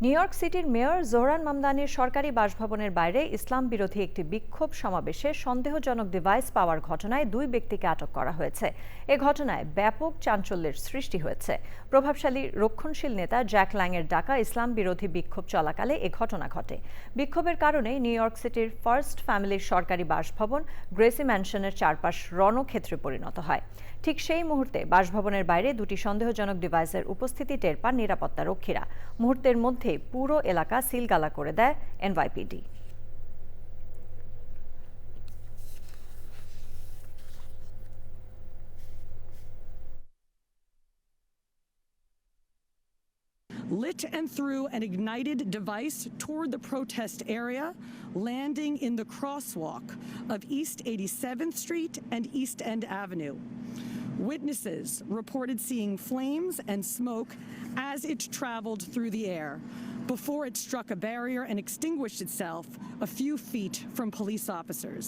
New York সিটির mayor Zohran মামদানির সরকারি বাসভবনের বাইরে ইসলাম বিরোধী একটি বিক্ষোভ সমাবেশে সন্দেহজনক ডিভাইস পাওয়ার ঘটনায় 2 ব্যক্তিকে আটক করা হয়েছে। এ ঘটনায় ব্যাপক চাঞ্চল্যের সৃষ্টি হয়েছে। প্রভাবশালী রক্ষণশীল নেতা জ্যাক ল্যাংয়ের ডাকা ইসলাম বিরোধী বিক্ষোভ চলাকালে এ ঘটনা ঘটে। বিক্ষোভের কারণে নিউ ইয়র্ক সিটির ফার্স্ট ফ্যামিলির সরকারি বাসভবন গ্রেসি ম্যানশনের চারপাশ রণক্ষেত্রে পরিণত হয়। ঠিক সেই মুহূর্তে বাসভবনের বাইরে দুটি সন্দেহজনক ডিভাইসের উপস্থিতি টের পান নিরাপত্তা রক্ষীরা। মুহূর্তের মধ্যে পুরো এলাকা সিলগালা করে দেয় NYPD. lit and threw an ignited device toward the protest area, landing in the crosswalk of East 87th Street and East End Avenue. Witnesses reported seeing flames and smoke as it traveled through the air before it struck a barrier and extinguished itself a few feet from police officers.